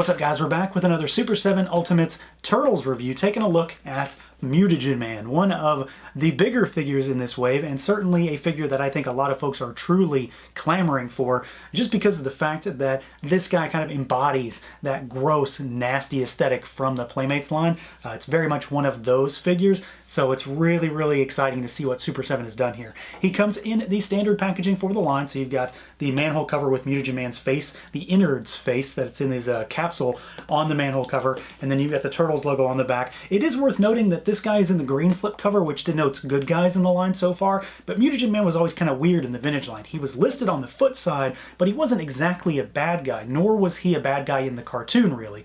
What's up, guys? We're back with another Super 7 Ultimates Turtles review, taking a look at Mutagen Man, one of the bigger figures in this wave, and certainly a figure that I think a lot of folks are truly clamoring for, just because of the fact that this guy kind of embodies that gross, nasty aesthetic from the Playmates line. It's very much one of those figures, so it's really, really exciting to see what Super 7 has done here. He comes in the standard packaging for the line, so you've got the manhole cover with Mutagen Man's face, the innards face that's in his capsule on the manhole cover, and then you've got the Turtles logo on the back. It is worth noting that this guy is in the green slip cover, which denotes good guys in the line so far, but Mutagen Man was always kind of weird in the vintage line. He was listed on the foot side, but he wasn't exactly a bad guy, nor was he a bad guy in the cartoon, really.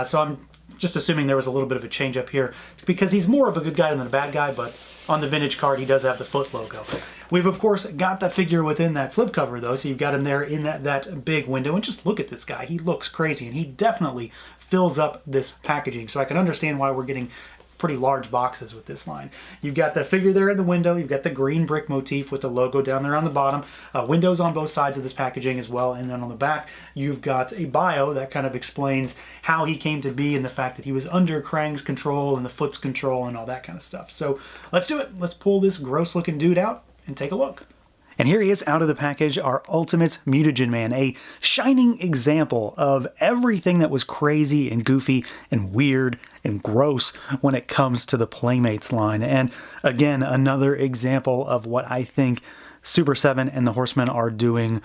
So I'm just assuming there was a little bit of a change up here, because he's more of a good guy than a bad guy, but on the vintage card he does have the foot logo. We've of course got the figure within that slipcover though, so you've got him there in that big window, and just look at this guy. He looks crazy, and he definitely fills up this packaging, so I can understand why we're getting pretty large boxes with this line. You've got the figure there in the window, you've got the green brick motif with the logo down there on the bottom, windows on both sides of this packaging as well, and then on the back you've got a bio that kind of explains how he came to be and the fact that he was under Krang's control and the Foot's control and all that kind of stuff. So let's do it. Let's pull this gross looking dude out and take a look. And here he is out of the package, our Ultimates Mutagen Man, a shining example of everything that was crazy and goofy and weird and gross when it comes to the Playmates line. And again, another example of what I think Super 7 and the Horsemen are doing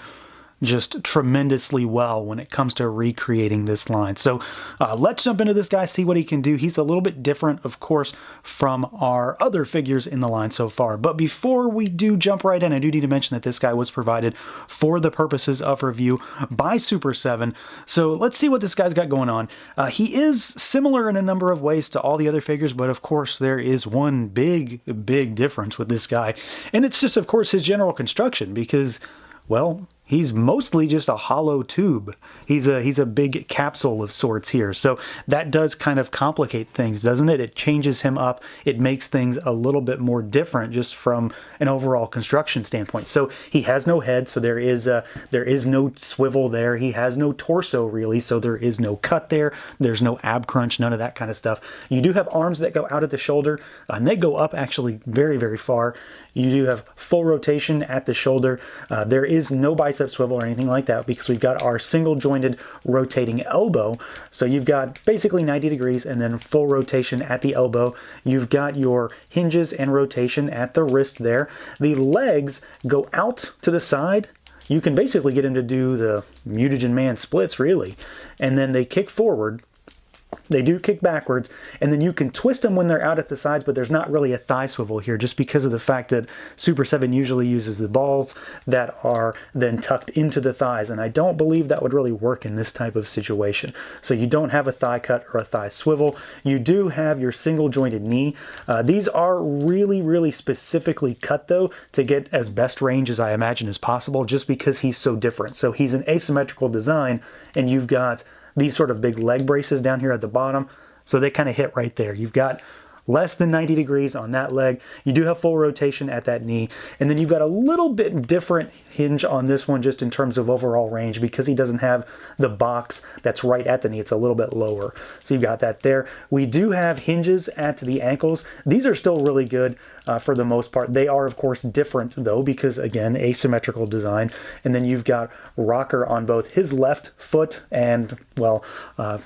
just tremendously well when it comes to recreating this line. So let's jump into this guy, see what he can do. He's a little bit different, of course, from our other figures in the line so far. But before we do jump right in, I do need to mention that this guy was provided for the purposes of review by Super 7. So let's see what this guy's got going on. He is similar in a number of ways to all the other figures, but of course there is one big difference with this guy. And it's just, of course, his general construction, because, well, he's mostly just a hollow tube. He's a big capsule of sorts here. So that does kind of complicate things, doesn't it? It changes him up. It makes things a little bit more different just from an overall construction standpoint. So he has no head, so there is no swivel there. He has no torso really, so there is no cut there. There's no ab crunch, none of that kind of stuff. You do have arms that go out at the shoulder, and they go up actually very, very far. You do have full rotation at the shoulder. There is no bicep swivel or anything like that, because we've got our single jointed rotating elbow. So you've got basically 90 degrees and then full rotation at the elbow. You've got your hinges and rotation at the wrist there. The legs go out to the side. You can basically get him to do the Mutagen Man splits, really. And then they kick forward. They do kick backwards, and then you can twist them when they're out at the sides, but there's not really a thigh swivel here, just because of the fact that Super 7 usually uses the balls that are then tucked into the thighs, and I don't believe that would really work in this type of situation. So you don't have a thigh cut or a thigh swivel. You do have your single jointed knee. These are really specifically cut, though, to get as best range as I imagine as possible, just because he's so different. So he's an asymmetrical design, and you've got these sort of big leg braces down here at the bottom, so they kind of hit right there. You've got less than 90 degrees on that leg. You do have full rotation at that knee, and then you've got a little bit different hinge on this one just in terms of overall range, because he doesn't have the box that's right at the knee. It's a little bit lower. So you've got that there. We do have hinges at the ankles. These are still really good for the most part. They are, of course, different though, because again, asymmetrical design. And then you've got rocker on both his left foot, and well,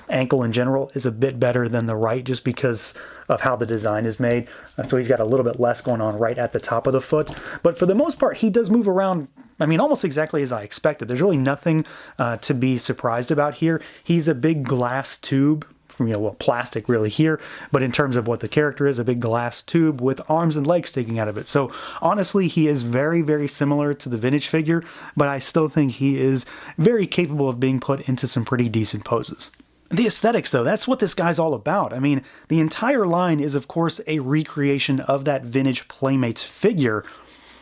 ankle in general is a bit better than the right, just because of how the design is made. So he's got a little bit less going on right at the top of the foot. But for the most part, he does move around, I mean, almost exactly as I expected. There's really nothing to be surprised about here. He's a big glass tube, well, plastic really here, but in terms of what the character is, a big glass tube with arms and legs sticking out of it. So honestly, he is very similar to the vintage figure, but I still think he is very capable of being put into some pretty decent poses. The aesthetics, though, that's what this guy's all about. I mean, the entire line is, of course, a recreation of that vintage Playmates figure,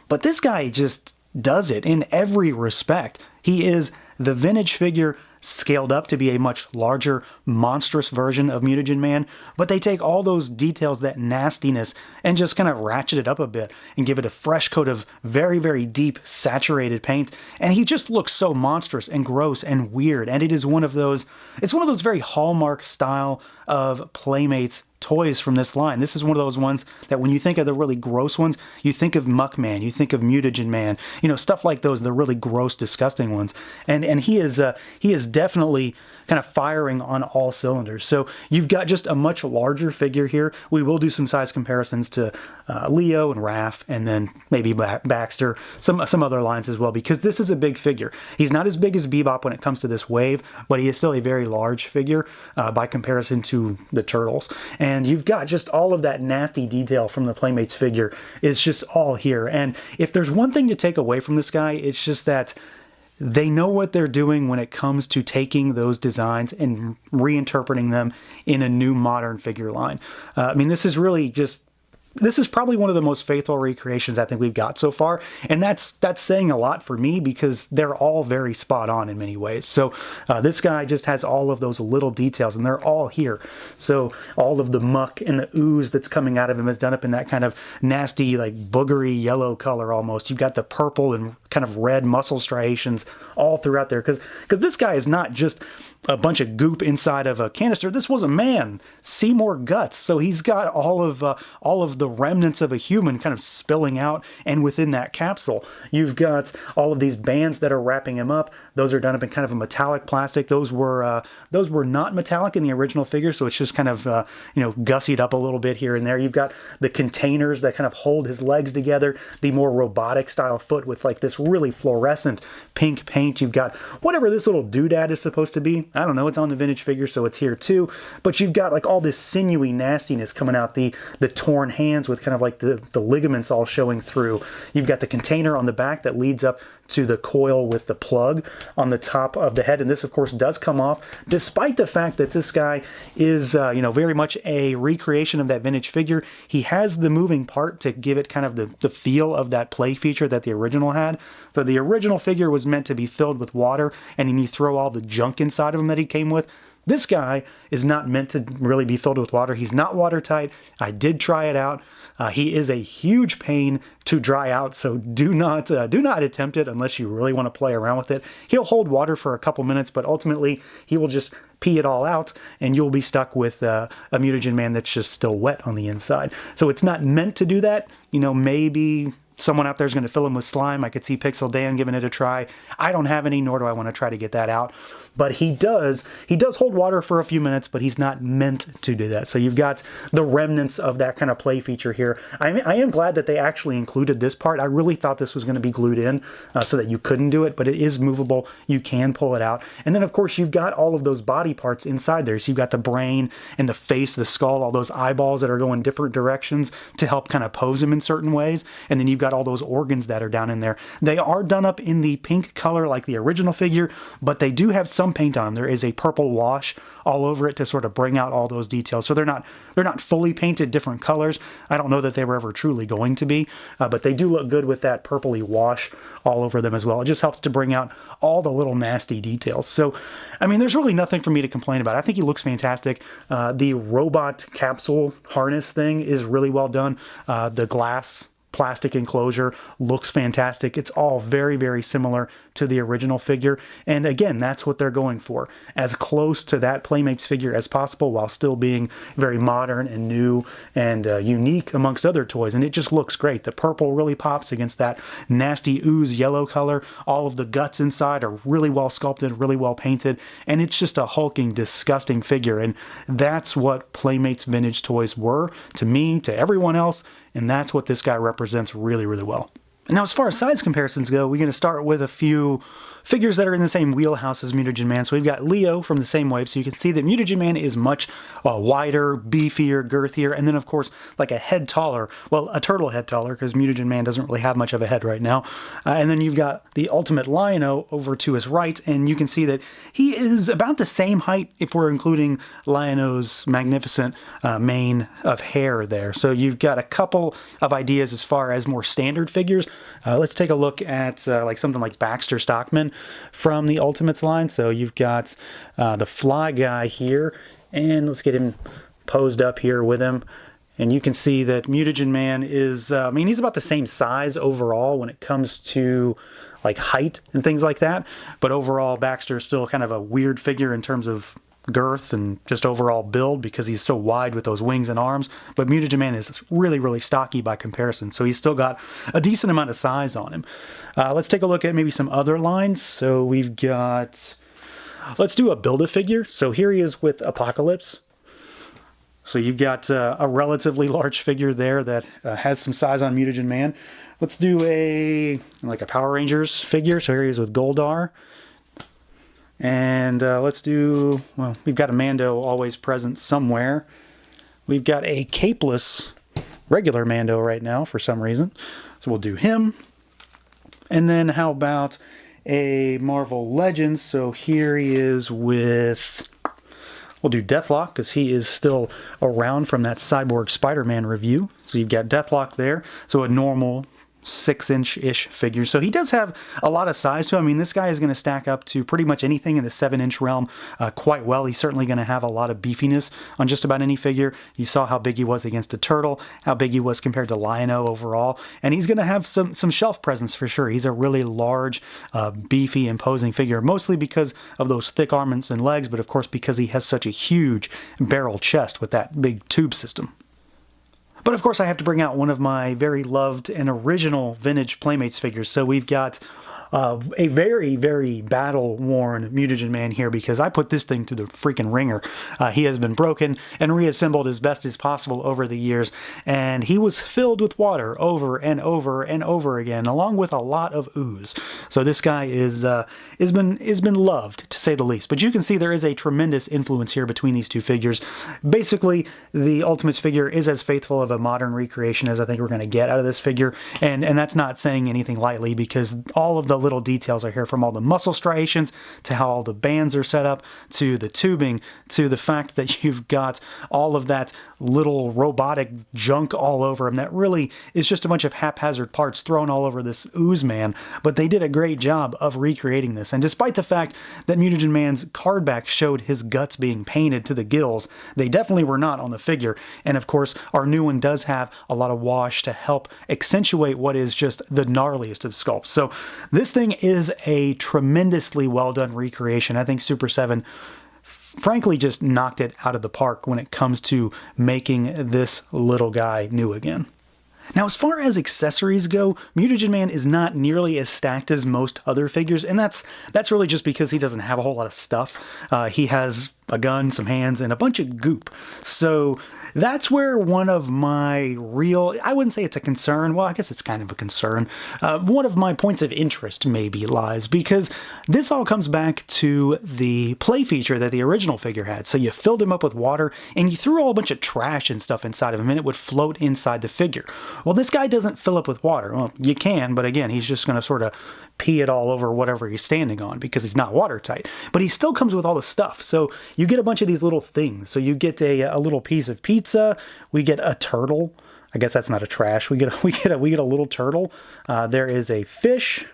but this guy just does it in every respect. He is the vintage figure scaled up to be a much larger, monstrous version of Mutagen Man, but they take all those details, that nastiness, and just kind of ratchet it up a bit and give it a fresh coat of very, very deep, saturated paint, and he just looks so monstrous and gross and weird, and it is one of those, it's one of those very hallmark style of Playmates toys from this line. This is one of those ones that when you think of the really gross ones, you think of Muckman, you think of Mutagen Man, you know, stuff like those, the really gross, disgusting ones. And he is definitely kind of firing on all cylinders. So you've got just a much larger figure here. We will do some size comparisons to Leo and Raph, and then maybe Baxter, some other lines as well, because this is a big figure. He's not as big as Bebop when it comes to this wave, but he is still a very large figure by comparison to the Turtles. And you've got just all of that nasty detail from the Playmates figure is just all here. And if there's one thing to take away from this guy, it's just that they know what they're doing when it comes to taking those designs and reinterpreting them in a new modern figure line. I mean, this is really just, this is probably one of the most faithful recreations I think we've got so far, and that's saying a lot for me because they're all very spot on in many ways. So this guy just has all of those little details, and they're all here. So all of the muck and the ooze that's coming out of him is done up in that kind of nasty, like boogery yellow color almost. You've got the purple and kind of red muscle striations all throughout there, because this guy is not just a bunch of goop inside of a canister. This was a man, Seymour Gutz. So he's got all of the remnants of a human kind of spilling out, and within that capsule, you've got all of these bands that are wrapping him up. Those are done up in kind of a metallic plastic. Those were not metallic in the original figure, so it's just kind of gussied up a little bit here and there. You've got the containers that kind of hold his legs together, the more robotic style foot with like this really fluorescent pink paint. You've got whatever this little doodad is supposed to be. I don't know, it's on the vintage figure, so it's here too. But you've got like all this sinewy nastiness coming out, the torn hands with kind of like the ligaments all showing through. You've got the container on the back that leads up to the coil with the plug on the top of the head, and this of course does come off, despite the fact that this guy is very much a recreation of that vintage figure. He has the moving part to give it kind of the feel of that play feature that the original had. So the original figure was meant to be filled with water, and then you throw all the junk inside of him that he came with. This guy is not meant to really be filled with water. He's not watertight. I did try it out. He is a huge pain to dry out, so do not attempt it unless you really want to play around with it. He'll hold water for a couple minutes, but ultimately he will just pee it all out, and you'll be stuck with a Mutagen Man that's just still wet on the inside. So it's not meant to do that. Maybe someone out there is going to fill him with slime. I could see Pixel Dan giving it a try. I don't have any, nor do I want to try to get that out. But he does hold water for a few minutes, but he's not meant to do that. So you've got the remnants of that kind of play feature here. I am glad that they actually included this part. I really thought this was going to be glued in so that you couldn't do it, but it is movable. You can pull it out. And then, of course, you've got all of those body parts inside there. So you've got the brain and the face, the skull, all those eyeballs that are going different directions to help kind of pose him in certain ways. And then you've got all those organs that are down in there. They are done up in the pink color like the original figure, but they do have some paint on them. There is a purple wash all over it to sort of bring out all those details. So they're not fully painted different colors. I don't know that they were ever truly going to be, but they do look good with that purpley wash all over them as well. It just helps to bring out all the little nasty details. So, I mean, there's really nothing for me to complain about. I think he looks fantastic. The robot capsule harness thing is really well done. The glass plastic enclosure looks fantastic. It's all very, very similar to the original figure. And again, that's what they're going for. As close to that Playmates figure as possible while still being very modern and new and unique amongst other toys. And it just looks great. The purple really pops against that nasty ooze yellow color. All of the guts inside are really well sculpted, really well painted. And it's just a hulking, disgusting figure. And that's what Playmates vintage toys were to me, to everyone else. And that's what this guy represents really, really well. Now, as far as size comparisons go, we're going to start with a few figures that are in the same wheelhouse as Mutagen Man. So we've got Leo from the same wave, so you can see that Mutagen Man is much wider, beefier, girthier, and then of course like a head taller, well, a turtle head taller, because Mutagen Man doesn't really have much of a head right now. And then you've got the Ultimate Lion-O over to his right, and you can see that he is about the same height if we're including Lion-O's magnificent mane of hair there. So you've got a couple of ideas as far as more standard figures. Let's take a look at like something like Baxter Stockman. from the Ultimates line. So you've got the Fly guy here, and let's get him posed up here with him. And you can see that Mutagen Man is, I mean, he's about the same size overall when it comes to like height and things like that. But overall, Baxter is still kind of a weird figure in terms of girth and just overall build because he's so wide with those wings and arms. But Mutagen Man is really, really stocky by comparison. So he's still got a decent amount of size on him. Let's take a look at maybe some other lines. So we've got, let's do a Build-A-Figure. So here he is with Apocalypse. So you've got a relatively large figure there that has some size on Mutagen Man. Let's do like a Power Rangers figure. So here he is with Goldar. And let's do, well, we've got a Mando always present somewhere. We've got a capeless regular Mando right now for some reason. So we'll do him. And then how about a Marvel Legends? So here he is with... We'll do Deathlock because he is still around from that Cyborg Spider-Man review. So you've got Deathlock there. So a normal 6-inch-ish figure. So he does have a lot of size to him. I mean, this guy is going to stack up to pretty much anything in the 7-inch realm quite well. He's certainly going to have a lot of beefiness on just about any figure. You saw how big he was against a turtle, how big he was compared to Lion-O overall, and he's going to have some shelf presence for sure. He's a really large, beefy, imposing figure, mostly because of those thick arms and legs, but of course because he has such a huge barrel chest with that big tube system. But of course I have to bring out one of my very loved and original vintage Playmates figures. So we've got a very, very battle-worn Mutagen Man here because I put this thing through the freaking ringer. He has been broken and reassembled as best as possible over the years, and he was filled with water over and over and over again, along with a lot of ooze. So this guy is has been loved, to say the least. But you can see there is a tremendous influence here between these two figures. Basically, the Ultimates figure is as faithful of a modern recreation as I think we're going to get out of this figure, and that's not saying anything lightly because all of the little details are here, from all the muscle striations to how all the bands are set up to the tubing to the fact that you've got all of that little robotic junk all over him that really is just a bunch of haphazard parts thrown all over this ooze man. But they did a great job of recreating this, and despite the fact that Mutagen Man's card back showed his guts being painted to the gills, they definitely were not on the figure. And of course our new one does have a lot of wash to help accentuate what is just the gnarliest of sculpts. So this thing is a tremendously well done recreation. I think Super7 frankly just knocked it out of the park when it comes to making this little guy new again. Now, as far as accessories go, Mutagen Man is not nearly as stacked as most other figures, and that's really just because he doesn't have a whole lot of stuff. He has a gun, some hands, and a bunch of goop. So that's where one of my real, I wouldn't say it's a concern, well, I guess it's kind of a concern, one of my points of interest maybe lies, because this all comes back to the play feature that the original figure had. So you filled him up with water, and you threw a whole bunch of trash and stuff inside of him, and it would float inside the figure. Well, this guy doesn't fill up with water. Well, you can, but again, he's just going to sort of pee it all over whatever he's standing on because he's not watertight. But he still comes with all the stuff. So you get a bunch of these little things. So you get a little piece of pizza. We get a turtle. I guess that's not a trash. We get a little turtle. There is a fish.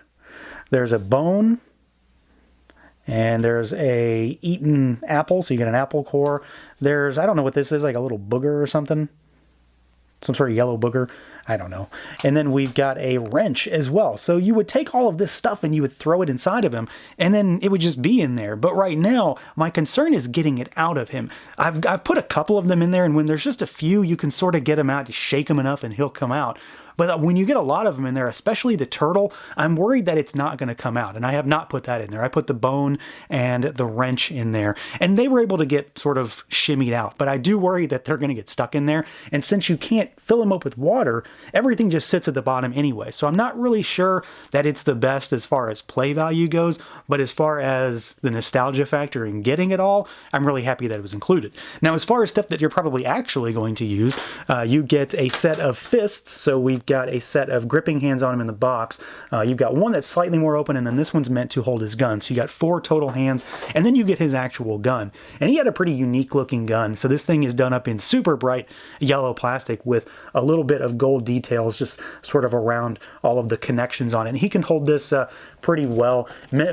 There's a bone. And there's a eaten apple. So you get an apple core. There's, I don't know what this is, like a little booger or something. Some sort of yellow booger. I don't know. And then we've got a wrench as well. So you would take all of this stuff and you would throw it inside of him, and then it would just be in there. But right now, my concern is getting it out of him. I've put a couple of them in there, and when there's just a few, you can sort of get him out, just shake him enough, and he'll come out. But when you get a lot of them in there, especially the turtle, I'm worried that it's not going to come out. And I have not put that in there. I put the bone and the wrench in there. And they were able to get sort of shimmied out. But I do worry that they're going to get stuck in there. And since you can't fill them up with water, everything just sits at the bottom anyway. So I'm not really sure that it's the best as far as play value goes. But as far as the nostalgia factor in getting it all, I'm really happy that it was included. Now, as far as stuff that you're probably actually going to use, you get a set of fists. So we've you've got a set of gripping hands on him in the box. You've got one that's slightly more open, and then this one's meant to hold his gun. So you got 4 total hands, and then you get his actual gun. And he had a pretty unique looking gun. So this thing is done up in super bright yellow plastic with a little bit of gold details just sort of around all of the connections on it. And he can hold this pretty well,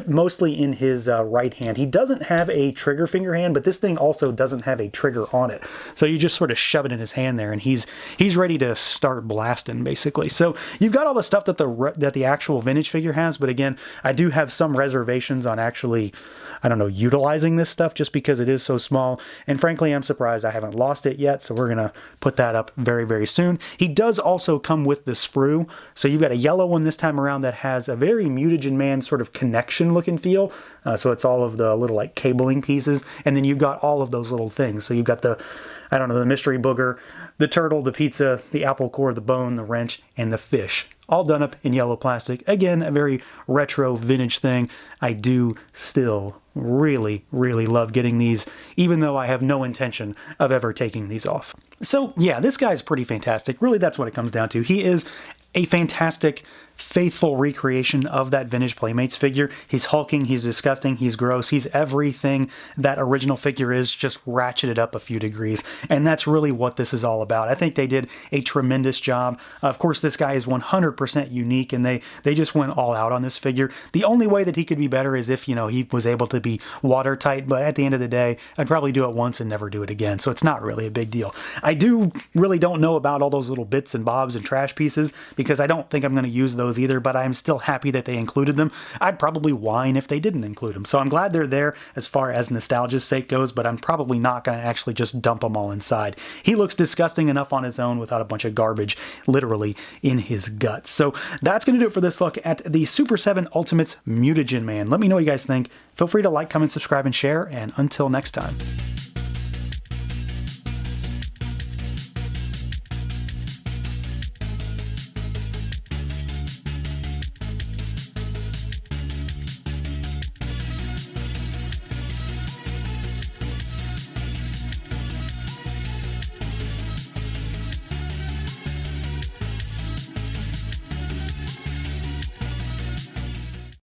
mostly in his right hand. He doesn't have a trigger finger hand, but this thing also doesn't have a trigger on it. So you just sort of shove it in his hand there, and he's ready to start blasting, basically. So you've got all the stuff that the actual vintage figure has, but again, I do have some reservations on actually, I don't know, utilizing this stuff just because it is so small. And frankly, I'm surprised I haven't lost it yet, so we're gonna put that up very, very soon. He does also come with the sprue. So you've got a yellow one this time around that has a very Mutagen Man sort of connection look and feel. So it's all of the little like cabling pieces, and then you've got all of those little things. So you've got the, I don't know, the mystery booger, the turtle, the pizza, the apple core, the bone, the wrench, and the fish. All done up in yellow plastic. Again, a very retro vintage thing. I do still really, really love getting these, even though I have no intention of ever taking these off. So yeah, this guy's pretty fantastic. Really, that's what it comes down to. He is a fantastic, faithful recreation of that vintage Playmates figure. He's hulking, he's disgusting, he's gross, he's everything that original figure is, just ratcheted up a few degrees. And that's really what this is all about. I think they did a tremendous job. Of course, this guy is 100% unique, and they just went all out on this figure. The only way that he could be better is if, you know, he was able to be watertight, but at the end of the day, I'd probably do it once and never do it again. So it's not really a big deal. I really don't know about all those little bits and bobs and trash pieces, because I don't think I'm going to use those either, but I'm still happy that they included them. I'd probably whine if they didn't include them. So I'm glad they're there as far as nostalgia's sake goes, but I'm probably not going to actually just dump them all inside. He looks disgusting enough on his own without a bunch of garbage literally in his guts. So that's going to do it for this look at the Super 7 Ultimates Mutagen Man. Let me know what you guys think. Feel free to like, comment, subscribe, and share, and until next time.